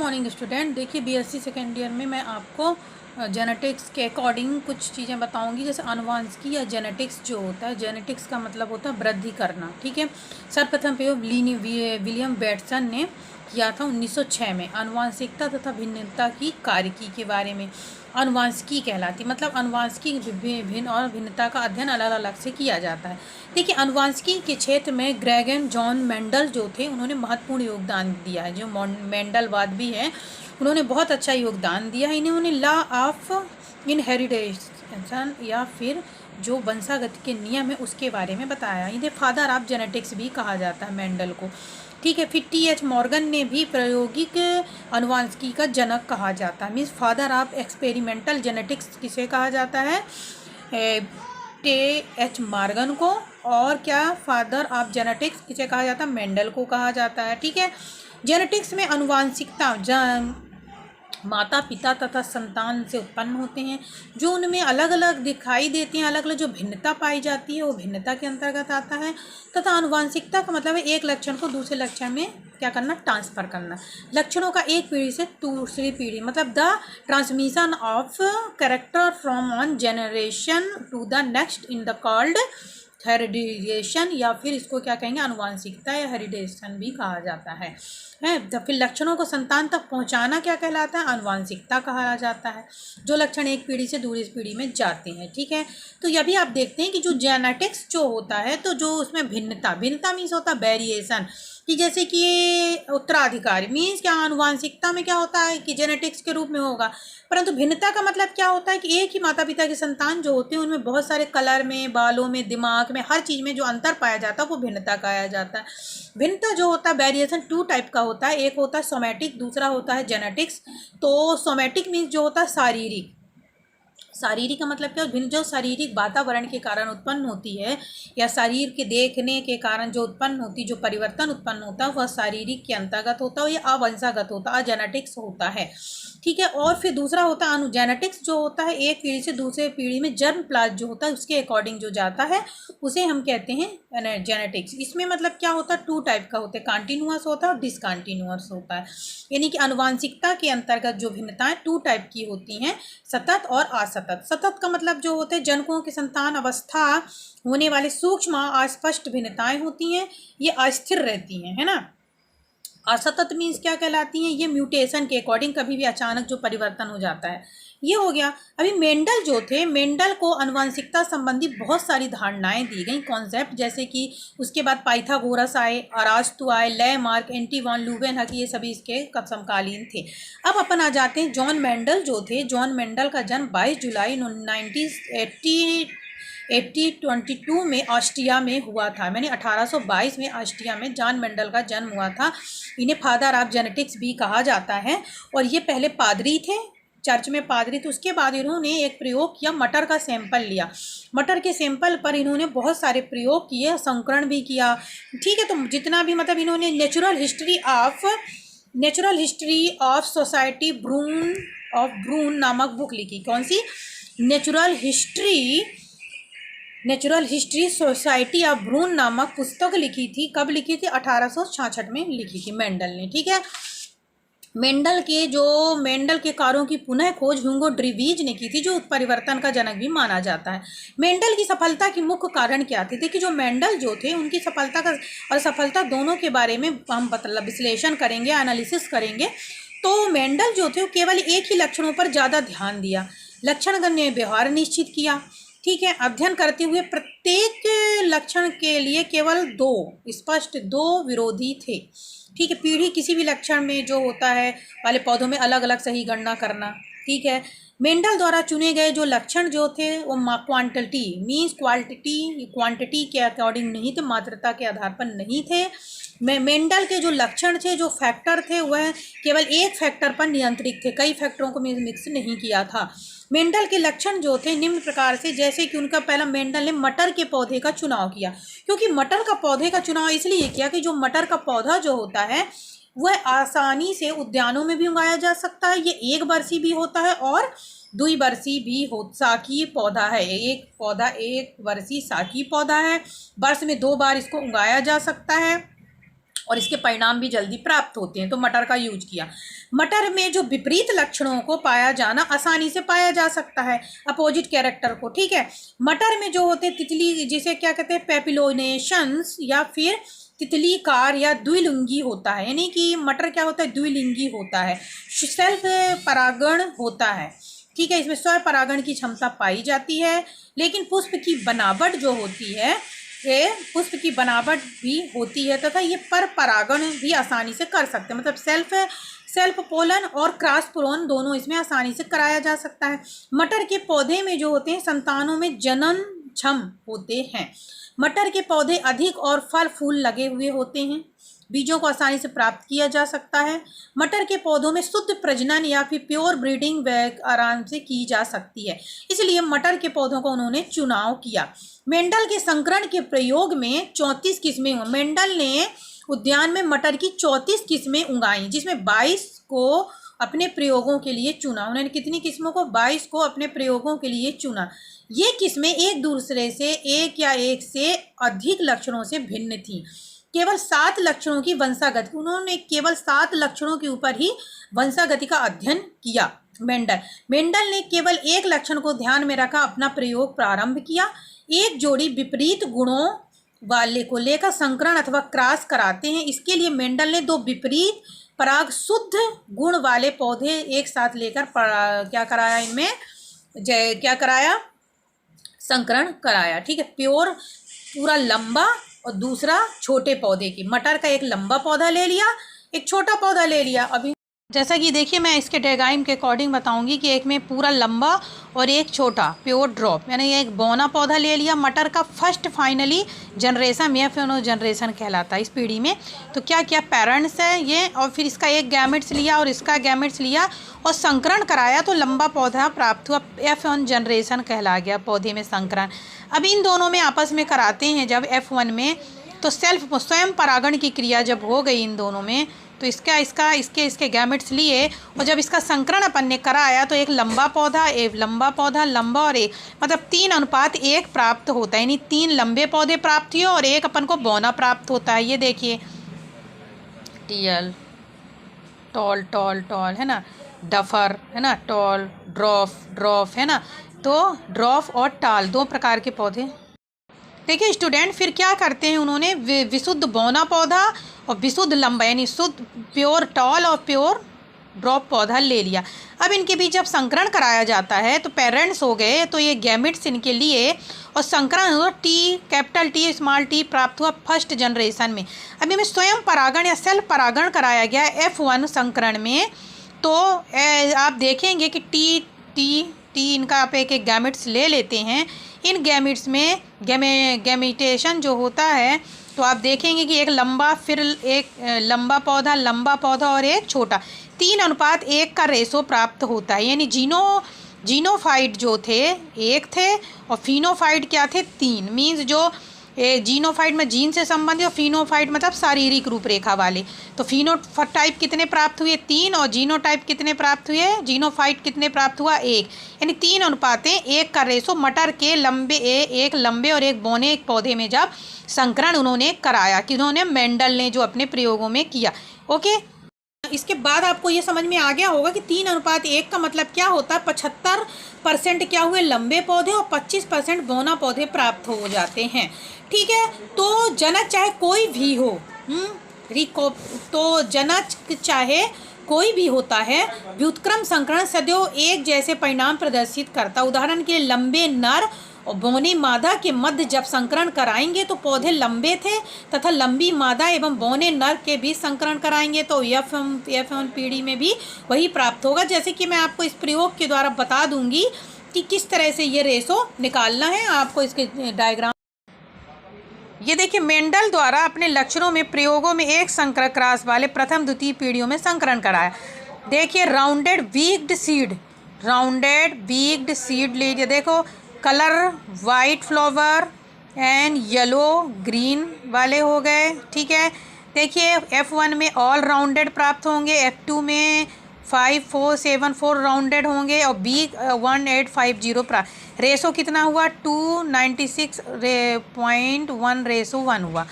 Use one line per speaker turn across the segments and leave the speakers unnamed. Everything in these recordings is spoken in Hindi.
Morning student. देखिए बीएससी सेकेंड ईयर में मैं आपको जेनेटिक्स के अकॉर्डिंग कुछ चीज़ें बताऊंगी। जैसे आनुवांशिकी या जेनेटिक्स जो होता है, जेनेटिक्स का मतलब होता है वृद्धि करना। ठीक है, सर्वप्रथम प्रयोग विलियम बेटसन ने किया था 1906 में। आनुवांशिकता तथा भिन्नता की कार्यकी के बारे में आनुवांशिकी कहलाती, मतलब आनुवांशिकी भिन्न और भिन्नता का अध्ययन अलग अलग से किया जाता है। देखिए आनुवांशिकी के क्षेत्र में ग्रेगन जॉन मेंडल जो थे उन्होंने महत्वपूर्ण योगदान दिया है। जो मेंडलवाद भी है उन्होंने बहुत अच्छा योगदान दिया है। इन्होंने लॉ ऑफ इनहेरिटेशन या फिर जो वंशागति के नियम है उसके बारे में बताया। इन्हें फादर ऑफ जेनेटिक्स भी कहा जाता है मेंडल को। ठीक है, फिर टी.एच. मॉर्गन ने भी प्रायोगिक आनुवांशिकी का जनक कहा जाता है। Means father of experimental genetics किसे कहा जाता है? टी.एच. मॉर्गन को। और क्या फादर ऑफ जेनेटिक्स किसे कहा जाता है? मेंडल को कहा जाता है। ठीक है, जेनेटिक्स में आनुवांशिकता माता पिता तथा संतान से उत्पन्न होते हैं। जो उनमें अलग अलग दिखाई देते हैं, अलग अलग जो भिन्नता पाई जाती है वो भिन्नता के अंतर्गत आता है। तथा आनुवांशिकता का मतलब है एक लक्षण को दूसरे लक्षण में क्या करना? ट्रांसफ़र करना। लक्षणों का एक पीढ़ी से दूसरी पीढ़ी, मतलब the transmission of character from one generation to the next in the called hereditation, या फिर इसको क्या कहेंगे? आनुवांशिकता या हेरिडेशन भी कहा जाता है। तो फिर लक्षणों को संतान तक पहुंचाना क्या कहलाता है? आनुवांशिकता कहा जाता है। जो लक्षण एक पीढ़ी से दूसरी पीढ़ी में जाते हैं। ठीक है, तो यह भी आप देखते हैं कि जो जेनेटिक्स जो होता है तो जो उसमें भिन्नता मीन्स होता है वेरिएशन, कि जैसे कि ये उत्तराधिकारी मीन्स क्या? आनुवांशिकता में क्या होता है कि जेनेटिक्स के रूप में होगा, परंतु भिन्नता का मतलब क्या होता है कि एक ही माता पिता की संतान जो होते हैं उनमें बहुत सारे कलर में, बालों में, दिमाग में, हर चीज़ में जो अंतर पाया जाता है वो भिन्नता कहा जाता है। भिन्नता जो होता है वेरिएशन टू टाइप का होता है। एक होता है सोमैटिक, दूसरा होता है जेनेटिक्स। तो सोमैटिक मीन्स जो होता है शारीरिक। शारीरिक का मतलब क्या? भिन्न जो शारीरिक वातावरण के कारण उत्पन्न होती है या शरीर के देखने के कारण जो उत्पन्न होती, जो परिवर्तन उत्पन्न होता है वह शारीरिक के अंतर्गत होता है या अवंशागत होता है, जेनेटिक्स होता है। ठीक है, और फिर दूसरा होता है जेनेटिक्स जो होता है एक पीढ़ी से दूसरे पीढ़ी में जर्म प्लास्ट जो होता है उसके अकॉर्डिंग जो जाता है उसे हम कहते हैं जेनेटिक्स। इसमें मतलब क्या होता है? टू टाइप का होता है, कॉन्टिन्यूअस होता है और डिसकॉन्टिन्यूअस होता है। यानी कि आनुवांशिकता के अंतर्गत जो भिन्नताएं टू टाइप की होती हैं, सतत और असतत। सतत का मतलब जो होते हैं जनकों की संतान अवस्था होने वाले सूक्ष्म अस्पष्ट भिन्नताएं होती हैं, ये अस्थिर रहती हैं, है ना। असतत मीन्स क्या कहलाती हैं? ये म्यूटेशन के अकॉर्डिंग कभी भी अचानक जो परिवर्तन हो जाता है, ये हो गया। अभी मेंडल जो थे, मेंडल को आनुवंशिकता संबंधी बहुत सारी धारणाएं दी गई, कॉन्सेप्ट, जैसे कि उसके बाद पाइथागोरस आए, अरास्तु आए, लेमार्क, एंटी वॉन ल्यूवेनहक, ये सभी इसके समकालीन थे। अब अपन आ जाते हैं जॉन मेंडल जो थे। जॉन मेंडल का जन्म 22 जुलाई 1822 में ऑस्ट्रिया में हुआ था। 1822 में ऑस्ट्रिया में जॉन मेंडल का जन्म हुआ था। इन्हें फादर ऑफ जेनेटिक्स भी कहा जाता है। और ये पहले पादरी थे, चर्च में पादरी। तो उसके बाद इन्होंने एक प्रयोग किया, मटर का सैंपल लिया। मटर के सैंपल पर इन्होंने बहुत सारे प्रयोग किए, संकरण भी किया। ठीक है, तो जितना भी मतलब इन्होंने नेचुरल हिस्ट्री ऑफ सोसाइटी ब्रून नामक बुक लिखी। कौन सी? नेचुरल हिस्ट्री सोसाइटी ऑफ ब्रून नामक पुस्तक लिखी थी। कब लिखी थी? 1866 में लिखी थी मेंडल ने। ठीक है, मेंडल के कार्यों की पुनः खोज ह्यूगो ड्रीवीज ने की थी, जो उत्परिवर्तन का जनक भी माना जाता है। मेंडल की सफलता के मुख्य कारण क्या थे? देखिए, जो मेंडल जो थे उनकी सफलता का और सफलता दोनों के बारे में हम मतलब विश्लेषण करेंगे, एनालिसिस करेंगे। तो मेंडल जो थे वो केवल एक ही लक्षणों पर ज़्यादा ध्यान दिया, लक्षणगण्य व्यवहार निश्चित किया। ठीक है, अध्ययन करते हुए प्रत्येक लक्षण के लिए केवल दो विरोधी थे। ठीक है, पीढ़ी किसी भी लक्षण में जो होता है वाले पौधों में अलग अलग सही गणना करना। ठीक है, मेंडल द्वारा चुने गए जो लक्षण जो थे वो क्वांटिटी के अकॉर्डिंग नहीं थे, मात्रता के आधार पर नहीं थे। मेंडल के जो लक्षण थे, जो फैक्टर थे, वह केवल एक फैक्टर पर नियंत्रित थे, कई फैक्टरों को मिक्स नहीं किया था। मेंडल के लक्षण जो थे निम्न प्रकार से, जैसे कि उनका पहला, मेंडल ने मटर के पौधे का चुनाव किया। क्योंकि मटर का पौधे का चुनाव इसलिए किया कि जो मटर का पौधा जो होता है वह आसानी से उद्यानों में भी उगाया जा सकता है। ये एक वर्षीय भी होता है और द्विवर्षीय भी शाकीय पौधा है। एक वर्षीय शाकीय पौधा है, वर्ष में 2 बार इसको उगाया जा सकता है। और इसके परिणाम भी जल्दी प्राप्त होते हैं, तो मटर का यूज किया। मटर में जो विपरीत लक्षणों को पाया जाना आसानी से पाया जा सकता है, अपोजिट कैरेक्टर को, ठीक है। मटर में जो होते हैं तितली, जिसे क्या कहते हैं पेपिलोनेशंस, या फिर तितलीकार या द्विलिंगी होता है, यानी कि मटर क्या होता है, द्विलिंगी होता है, सेल्फ परागण होता है, ठीक है। इसमें स्व परागण की क्षमता पाई जाती है, लेकिन पुष्प की बनावट जो होती है, ये पुष्प की बनावट भी होती है तथा ये पर परागण भी आसानी से कर सकते हैं, मतलब सेल्फ पोलन और क्रॉस पोलन दोनों इसमें आसानी से कराया जा सकता है। मटर के पौधे में जो होते हैं संतानों में जनन क्षम होते हैं। मटर के पौधे अधिक और फल फूल लगे हुए होते हैं, बीजों को आसानी से प्राप्त किया जा सकता है। मटर के पौधों में शुद्ध प्रजनन या फिर प्योर ब्रीडिंग आराम से की जा सकती है, इसलिए मटर के पौधों को उन्होंने चुनाव किया। मेंडल के संकरण के प्रयोग में 34 किस्में हुई। मेंडल ने उद्यान में मटर की 34 किस्में उगाई, जिसमें 22 को अपने प्रयोगों के लिए चुना। उन्होंने कितनी किस्मों को? 22 को अपने प्रयोगों के लिए चुना। ये किस्में एक दूसरे से एक या एक से अधिक लक्षणों से भिन्न थीं। केवल 7 लक्षणों की वंशागति, उन्होंने केवल 7 लक्षणों के ऊपर ही वंशागति का अध्ययन किया। मेंडल ने केवल एक लक्षण को ध्यान में रखा, अपना प्रयोग प्रारंभ किया। एक जोड़ी विपरीत गुणों वाले को लेकर संकरण अथवा क्रॉस कराते हैं। इसके लिए मेंडल ने 2 विपरीत पराग शुद्ध गुण वाले पौधे एक साथ लेकर क्या कराया, इनमें क्या कराया, संकरण कराया, ठीक है। प्योर पूरा लंबा और दूसरा छोटे पौधे की। मटर का एक लंबा पौधा ले लिया, एक छोटा पौधा ले लिया। अभी जैसा कि देखिए मैं इसके डायग्राम के अकॉर्डिंग बताऊंगी कि एक में पूरा लंबा और एक छोटा प्योर ड्रॉप, यानी एक बौना पौधा ले लिया। मटर का फर्स्ट फाइनली जनरेशन या फिर जनरेशन कहलाता है इस पीढ़ी में। तो क्या क्या पेरेंट्स है ये, और फिर इसका एक गैमेट्स लिया और इसका गैमेट्स लिया और संकरण कराया, तो लंबा पौधा प्राप्त हुआ, F1 जनरेशन कहला गया पौधे में संकरण। अब इन दोनों में आपस में कराते हैं जब F1 में, तो स्वयं परागण की क्रिया जब हो गई इन दोनों में, तो इसके गैमेट्स लिए और जब इसका संकरण अपन ने कराया तो एक लंबा पौधा, एक लंबा पौधा, लंबा और एक, मतलब 3:1 प्राप्त होता है, यानी 3 लंबे पौधे प्राप्त हुए और एक अपन को बौना प्राप्त होता है। ये देखिए टियल, टॉल टॉल टॉल है ना, डफर है ना, टॉल, ड्रॉफ है ना, तो ड्रॉफ और टाल 2 प्रकार के पौधे। देखिए स्टूडेंट, फिर क्या करते हैं उन्होंने विशुद्ध बौना पौधा और विशुद्ध लंबा, यानी शुद्ध प्योर टॉल और प्योर ड्रॉप पौधा ले लिया। अब इनके बीच जब संकरण कराया जाता है तो पेरेंट्स हो गए, तो ये गैमेट्स इनके लिए और संकरण हुआ, कैपिटल टी स्मॉल टी प्राप्त हुआ फर्स्ट जनरेशन में। अब इनमें स्वयं परागण या सेल्फ परागण कराया गया F1 संकरण में। तो आप देखेंगे कि टी इनका आप एक एक गैमेट्स ले लेते हैं। इन गैमेट्स में गैमेटेशन जो होता है, तो आप देखेंगे कि एक लंबा, फिर एक लंबा पौधा और एक छोटा, 3:1 का रेशो प्राप्त होता है। यानी जीनोफाइट जो थे 1 थे और फिनोफाइट क्या थे 3। मीन्स जो जीनोफाइट में जीन से संबंधित और फिनोफाइट मतलब शारीरिक रूपरेखा वाले। तो फिनोटाइप कितने प्राप्त हुए 3 और जीनोटाइप कितने प्राप्त हुए, जीनोफाइट कितने प्राप्त हुआ 1, यानी 3:1 का रेशो मटर के एक लंबे और एक बौने एक पौधे में जब संकरण उन्होंने कराया, किन्होंने मेंडल ने जो अपने प्रयोगों में किया। ओके, इसके बाद आपको ये समझ में आ गया होगा कि 3:1 का मतलब क्या होता है। 75% क्या हुए लंबे पौधे और 25% बौना पौधे प्राप्त हो जाते हैं, ठीक है। तो जनक चाहे कोई भी हो, तो जनक चाहे कोई भी होता है, व्युत्क्रम संकरण सदैव एक जैसे परिणाम प्रदर्शित करता। उदाहरण के लिए लंबे नर और बौने मादा के मध्य जब संकरण कराएंगे तो पौधे लंबे थे, तथा लंबी मादा एवं बौने नर के बीच संकरण कराएंगे तो F1 पीढ़ी में भी वही प्राप्त होगा। जैसे कि मैं आपको इस प्रयोग के द्वारा बता दूंगी कि किस तरह से ये रेशो निकालना है। आपको इसके डायग्राम, ये देखिए मेंडल द्वारा अपने लक्षणों में प्रयोगों में एक संकर क्रॉस वाले प्रथम द्वितीय पीढ़ियों में संकरण कराया। देखिए राउंडेड वीक्ड सीड लीजिए, देखो colour white flower and yellow green वाले हो गए, ठीक है। देखिए F1 में ऑल राउंडेड प्राप्त होंगे, F2 में 5, 4, 7, 4 राउंडेड होंगे और B1850 रेशो कितना हुआ 296.1:1 हुआ।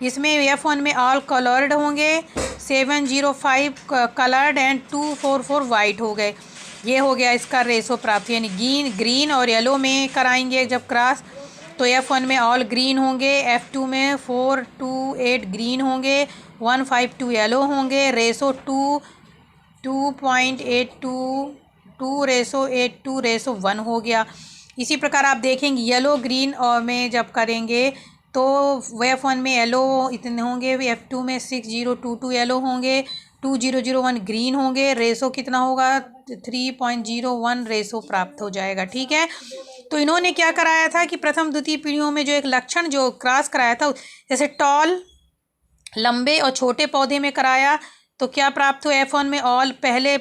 इसमें F1 में ऑल कलर्ड होंगे, 705 कलर्ड एंड 244 वाइट हो गए। ये हो गया इसका रेशो प्राप्त, यानी ग्रीन और येलो में कराएंगे जब क्रॉस तो F1 में ऑल ग्रीन होंगे, F2 में 428 ग्रीन होंगे, 152 येलो होंगे, रेशो 2.82 हो गया। इसी प्रकार आप देखेंगे येलो ग्रीन और में जब करेंगे तो F1 में येलो इतने होंगे, F2 में 6022 येलो होंगे, 2001 ग्रीन होंगे, रेशो कितना होगा 3.01 रेशो प्राप्त हो जाएगा। ठीक है, तो इन्होंने क्या कराया था कि प्रथम द्वितीय पीढ़ियों में जो एक लक्षण जो क्रॉस कराया था, जैसे टॉल लंबे और छोटे पौधे में कराया तो क्या प्राप्त हुआ, F1 में ऑल पहले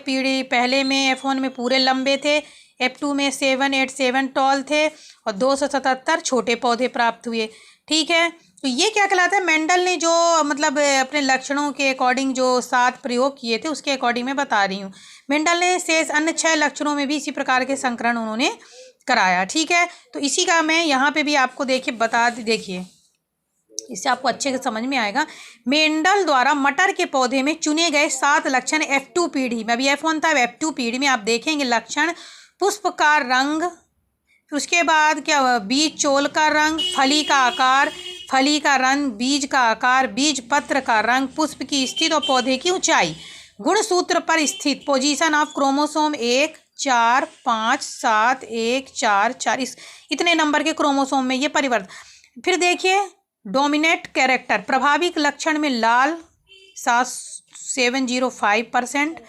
में F1 में पूरे लंबे थे, F2 में 787 टॉल थे और 277 छोटे पौधे प्राप्त हुए। ठीक है, तो ये क्या कहलाता है, मेंडल ने जो मतलब अपने लक्षणों के अकॉर्डिंग जो 7 प्रयोग किए थे उसके अकॉर्डिंग मैं बता रही हूँ। मेंडल ने शेष अन्य 6 लक्षणों में भी इसी प्रकार के संकरण उन्होंने कराया। ठीक है, तो इसी का मैं यहाँ पे भी आपको देखिए इससे आपको अच्छे से समझ में आएगा। मेंडल द्वारा मटर के पौधे में चुने गए 7 लक्षण F2 पीढ़ी में, अभी F1 था, F2 पीढ़ी में आप देखेंगे लक्षण पुष्प का रंग, उसके बाद क्या बीज चोल का रंग, फली का आकार, फली का रंग, बीज का आकार, बीज पत्र का रंग, पुष्प की स्थिति और पौधे की ऊंचाई, गुणसूत्र पर स्थित पोजीशन ऑफ क्रोमोसोम 1 4 5 7 1 4 4 इतने नंबर के क्रोमोसोम में ये परिवर्तन। फिर देखिए डोमिनेट कैरेक्टर, प्रभाविक लक्षण में लाल 705%,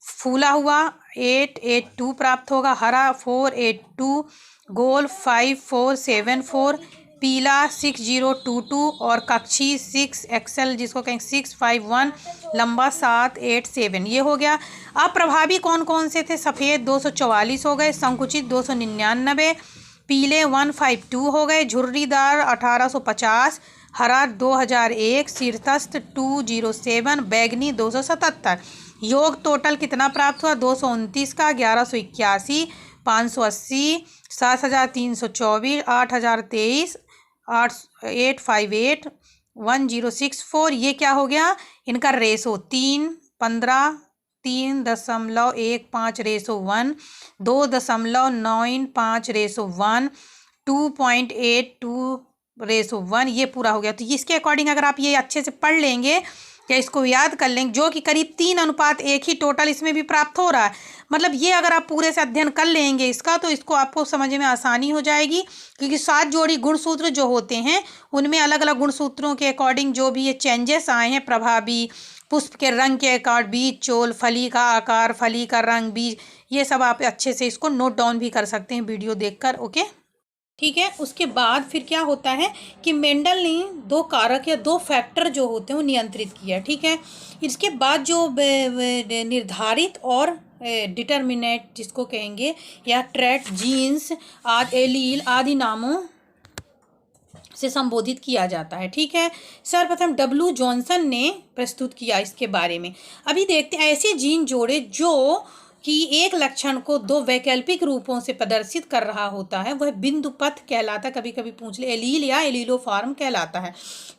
फूला हुआ 882 प्राप्त होगा, हरा 482, गोल 5474, पीला 6022 और कक्षी 6 एक्सेल जिसको कहें 651, लंबा 787 ये हो गया। अब प्रभावी कौन कौन से थे, सफ़ेद 244 हो गए, संकुचित 299, पीले 152 हो गए, झुर्रीदार 1850, हरा 2001, शीर्षस्थ 207, बैगनी 277। योग टोटल कितना प्राप्त हुआ 229 का, 1181, 580, 7324, 8023, 858, 1064। ये क्या हो गया, इनका रेशो 3.15, 3.15 रेशो 1, 2.95 रेशो 1, 2.82 रेशो 1, ये पूरा हो गया। तो इसके अकॉर्डिंग अगर आप ये अच्छे से पढ़ लेंगे या इसको याद कर लेंगे, जो कि करीब 3:1 ही टोटल इसमें भी प्राप्त हो रहा है, मतलब ये अगर आप पूरे से अध्ययन कर लेंगे इसका तो इसको आपको समझ में आसानी हो जाएगी, क्योंकि 7 जोड़ी गुणसूत्र जो होते हैं उनमें अलग अलग गुणसूत्रों के अकॉर्डिंग जो भी ये चेंजेस आए हैं, प्रभावी, पुष्प के रंग के अकॉर्ड, बीज चोल, फली का आकार, फली का रंग, बीज, ये सब आप अच्छे से इसको नोट डाउन भी कर सकते हैं वीडियो देखकर। ओके, ठीक है। उसके बाद फिर क्या होता है कि मेंडल ने 2 कारक या 2 फैक्टर जो होते हैं वो नियंत्रित किया। ठीक है, इसके बाद जो निर्धारित और डिटर्मिनेट जिसको कहेंगे या ट्रैट, जीन्स आदि, एलील आदि नामों से संबोधित किया जाता है। ठीक है, सर्वप्रथम W जॉनसन ने प्रस्तुत किया इसके बारे में। अभी देखते हैं ऐसे जीन जोड़े जो कि एक लक्षण को 2 वैकल्पिक रूपों से प्रदर्शित कर रहा होता है, वह बिंदु पथ कहलाता है। कभी कभी पूछ ले, एलील या एलीलोफॉर्म कहलाता है।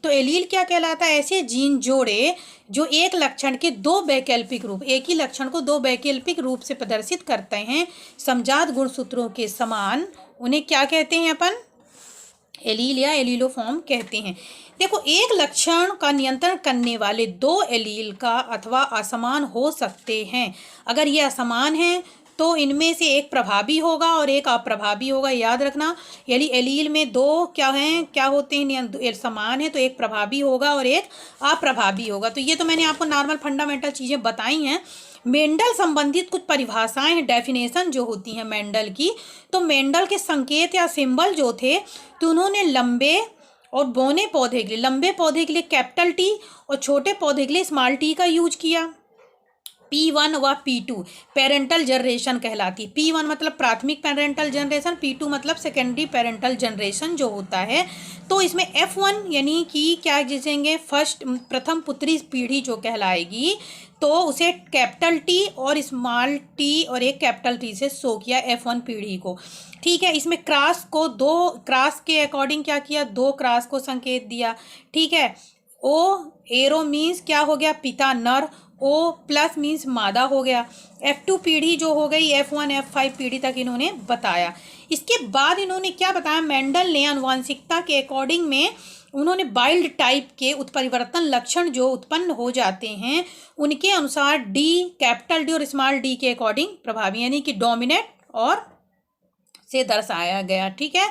तो एलील क्या कहलाता है, ऐसे जीन जोड़े जो एक लक्षण के 2 वैकल्पिक रूप, एक ही लक्षण को 2 वैकल्पिक रूप से प्रदर्शित करते हैं समजात गुणसूत्रों के समान, उन्हें क्या कहते हैं अपन, एलील या एलीलोफॉर्म कहते हैं। देखो, एक लक्षण का नियंत्रण करने वाले 2 एलील का अथवा असमान हो सकते हैं। अगर ये असमान हैं तो इनमें से एक प्रभावी होगा और एक अप्रभावी होगा, याद रखना। यानी एलील में 2 क्या हैं, क्या होते हैं, समान है तो एक प्रभावी होगा और एक अप्रभावी होगा। तो ये तो मैंने आपको नॉर्मल फंडामेंटल चीज़ें बताई हैं। मेंडल संबंधित कुछ परिभाषाएं हैं, डेफिनेशन जो होती हैं मेंडल की। तो मेंडल के संकेत या सिंबल जो थे, तो उन्होंने लंबे और बौने पौधे के लिए, लंबे पौधे के लिए कैपिटल टी और छोटे पौधे के लिए स्मॉल टी का यूज किया। P1 व P2 पेरेंटल जनरेशन कहलाती है। P1 मतलब प्राथमिक पेरेंटल जनरेशन, P2 मतलब सेकेंडरी पेरेंटल जनरेशन जो होता है। तो इसमें F1 यानी कि क्या जिसेंगे प्रथम पुत्री पीढ़ी जो कहलाएगी, तो उसे कैपिटल टी और स्मॉल टी और एक कैपिटल टी से शो किया F1 पीढ़ी को। ठीक है, इसमें क्रॉस को 2 क्रॉस के अकॉर्डिंग क्या किया, 2 क्रॉस को संकेत दिया। ठीक है, ओ एरो मीन्स क्या हो गया, पिता नर। ओ प्लस मीन्स मादा हो गया। F2 पीढ़ी जो हो गई, F1 F5 पीढ़ी तक इन्होंने बताया। इसके बाद इन्होंने क्या बताया, मेंडल ने आनुवंशिकता के अकॉर्डिंग में उन्होंने वाइल्ड टाइप के उत्परिवर्तन लक्षण जो उत्पन्न हो जाते हैं उनके अनुसार डी, कैपिटल डी और स्मॉल डी के अकॉर्डिंग प्रभावी, यानी कि डोमिनेट और से दर्शाया गया। ठीक है,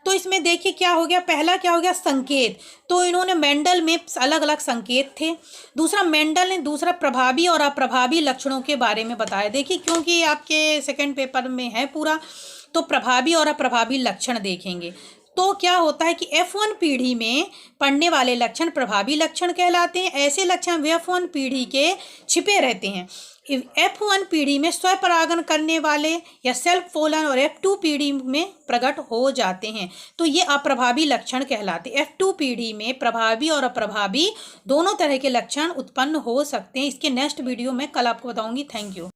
तो इसमें देखिए क्या हो गया, पहला क्या हो गया, संकेत। तो इन्होंने मेंडल में अलग अलग संकेत थे। दूसरा मेंडल ने दूसरा प्रभावी और अप्रभावी लक्षणों के बारे में बताया। देखिए क्योंकि आपके सेकंड पेपर में है पूरा, तो प्रभावी और अप्रभावी लक्षण देखेंगे। तो क्या होता है कि F1 पीढ़ी में पड़ने वाले लक्षण प्रभावी लक्षण कहलाते हैं। ऐसे लक्षण F1 पीढ़ी के छिपे रहते हैं। F1 पीढ़ी में स्वपरागण करने वाले या सेल्फ पोलन और F2 पीढ़ी में प्रकट हो जाते हैं, तो ये अप्रभावी लक्षण कहलाते हैं। F2 पीढ़ी में प्रभावी और अप्रभावी दोनों तरह के लक्षण उत्पन्न हो सकते हैं। इसके नेक्स्ट वीडियो में कल आपको बताऊंगी। Thank you.